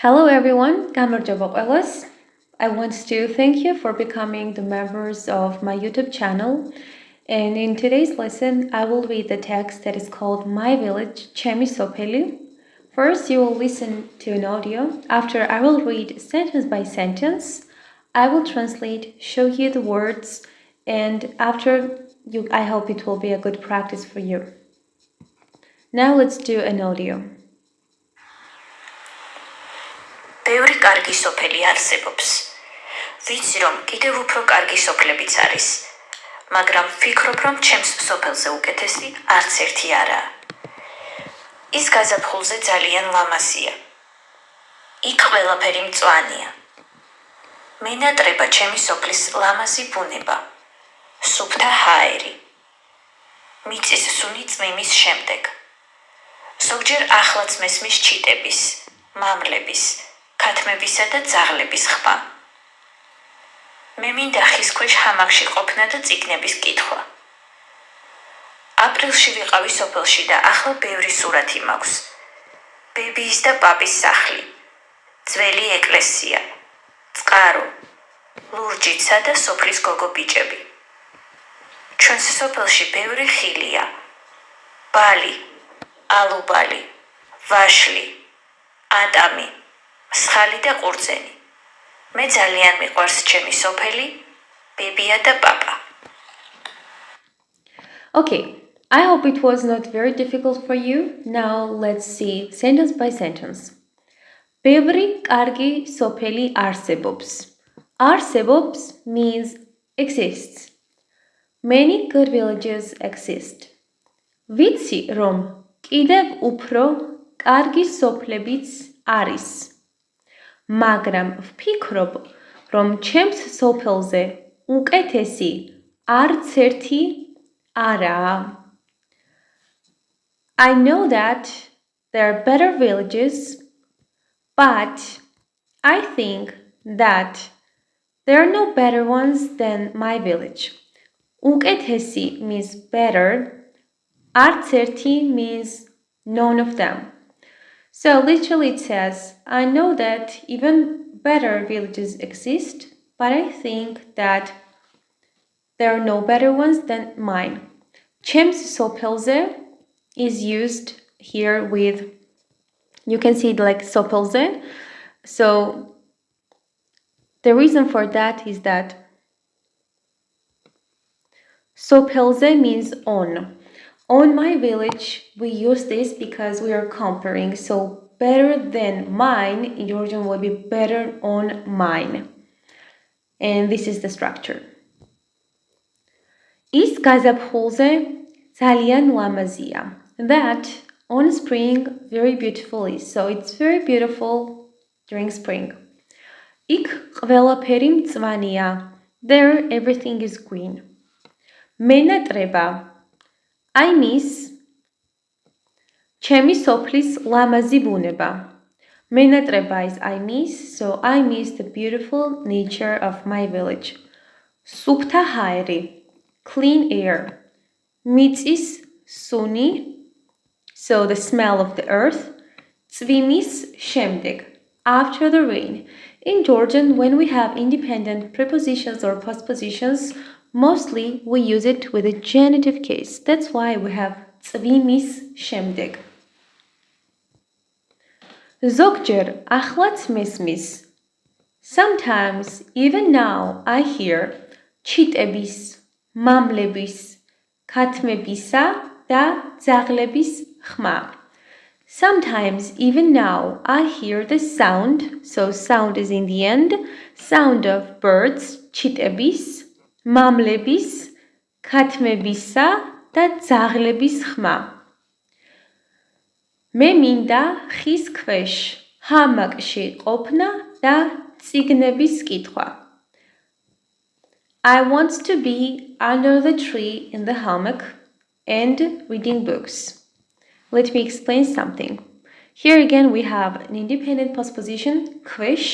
Hello everyone, გამარჯობა ყველას. I want to thank you for becoming the members of my YouTube channel. And in today's lesson, I will read the text that is called My Village, ჩემი სოფელი. First, you will listen to an audio. After, I will read sentence by sentence. I will translate, show you the words, and after, I hope it will be a good practice for you. Now let's do an audio. ბევრი კარგი სოფელი არსებობს. ვიცი რომ კიდევ უფრო კარგი სოფლებიც არის, მაგრამ ვფიქრობ რომ ჩემს სოფელზე უკეთესი არც ერთი არაა. ის გაზაფხულზე ძალიან ლამაზია. იქ ყველაფერი მწვანეა. მენატრება ჩემი სოფლის ლამაზი ბუნება, სუფთა ჰაერი. მიწის სუნი წმიმის შემდეგ. ზოგჯერ ახლაც მესმის ჩიტების, მამლების, ქათმებისა და ძაღლების ხმა. მე მინდა ხის ქვეშ ჰამაკში ყოფნა და წიგნების კითხვა. აპრილში ვიყავი სოფელში და ახლა ბევრი სურათი მაქვს. ბებიის და პაპის სახლი, ძველი ეკლესია, წყარო, ლურჯიცა და სოფლის გოგო ბიჭები. ჩვენს სოფელში ბევრი ხილია, ბალი, ალუბალი, ვაშლი, ატამი, მსხალი და ყურძენი. მე ძალიან მიყვარს ჩემი სოფელი, ბებია და პაპა. Okay, I hope it was not very difficult for you. Now let's see sentence by sentence. ბევრი კარგი სოფელი არსებობს. არსებობს means exists. Many good villages exist. ვიცი რომ კიდევ უფრო კარგი სოფლებიც არის. მაგრამ ვფიქრობ, რომ ჩემს სოფელზე უკეთესი არც ერთი არაა. I know that there are better villages, but I think that there are no better ones than my village. უკეთესი means better, არც ერთი means none of them. So literally it says, I know that even better villages exist, but I think that there are no better ones than mine. ჩემს სოფელზე is used here with, you can see it like სოფელზე. So the reason for that is that სოფელზე means on. On my village, we use this because we are comparing. So better than mine in Georgian would be better on mine. And this is the structure. ის გაზაფხულზე ძალიან ლამაზია. That on spring very beautiful is. So it's very beautiful during spring. იქ ყველაფერი მწვანეა. There everything is green. მენატრება I miss ჩემი სოფლის ლამაზი ბუნება. მენატრება is I miss, so I miss the beautiful nature of my village. სუფთა ჰაერი, clean air. მიწის სუნი, so the smell of the earth. წვიმის შემდეგ, after the rain. In Georgian, when we have independent prepositions or postpositions, mostly we use it with a genitive case. That's why we have წვიმის შემდეგ. ზოგჯერ ახლაც მესმის. Sometimes, even now, I hear ჩიტების, მამლების, ქათმებისა და ძაღლების ხმა. Sometimes, even now, I hear the sound, so sound is in the end, sound of birds, ჩიტების, მამლების, ქათმებისა და ძაღლების ხმა. მე მინდა ხის ქვეშ, ჰამაკში ყოფნა და წიგნების კითხვა. I want to be under the tree in the hammock and reading books. Let me explain something. Here again we have an independent postposition, ქვეშ,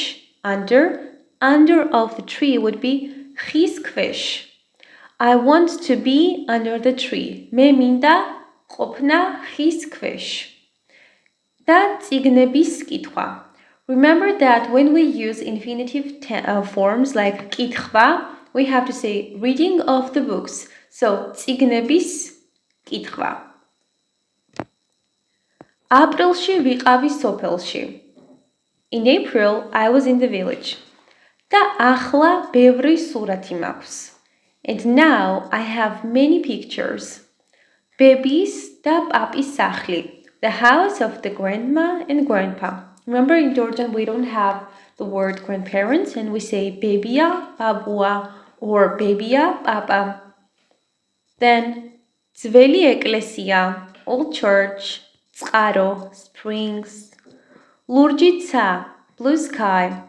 under of the tree would be ხის ქვეშ. I want to be under the tree. მე მინდა ყოფნა ხის ქვეშ. და წიგნების კითხვა. Remember that when we use infinitive forms like კითხვა, we have to say reading of the books. So, წიგნების კითხვა. აპრილში ვიყავი სოფელში. In April, I was in the village. და ახლა ბევრი სურათი მაქვს. And now I have many pictures. Babies და პაპის სახლი. The house of the grandma and grandpa. Remember in Georgian we don't have the word grandparents and we say babia, babua or babia, papa. Then ძველი ეკლესია, old church, წყარო, springs, ლურჯიცა, blue sky.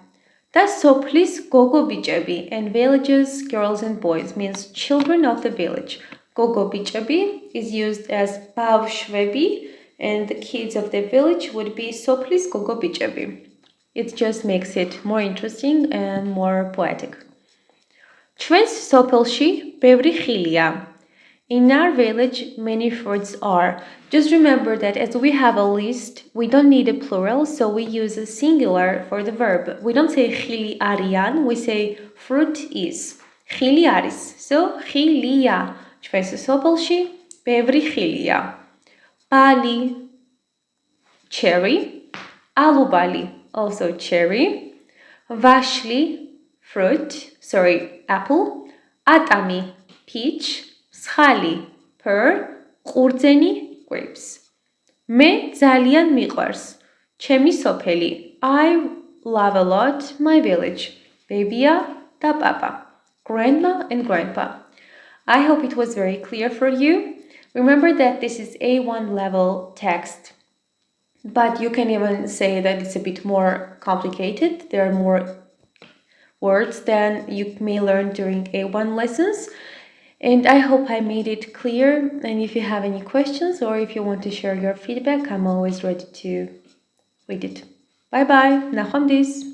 და სოფლის გოგო-ბიჭები and villages, girls and boys means children of the village. გოგო-ბიჭები is used as ბავშვები and the kids of the village would be სოფლის გოგო-ბიჭები. It just makes it more interesting and more poetic. ჩვენს სოფელში ბევრი ხილია. In our village, many fruits are. Just remember that as we have a list, we don't need a plural, so we use a singular for the verb. We don't say ხილი არიან, we say fruit is. ხილი არის. So, ხილია. ჩვენს სოფელში ბევრი ხილია. ბალი, cherry. ალუბალი, also cherry. ვაშლი, apple. ატამი, peach. Skhali, pearl, ყურძენი, grapes. მე ძალიან მიყვარს ჩემი სოფელი. I love a lot my village. Babia და papa, grandma and grandpa. I hope it was very clear for you. Remember that this is A1 level text, but you can even say that it's a bit more complicated. There are more words than you may learn during A1 lessons. And I hope I made it clear. And if you have any questions or if you want to share your feedback, I'm always ready to read it. Bye bye. Nachamdis.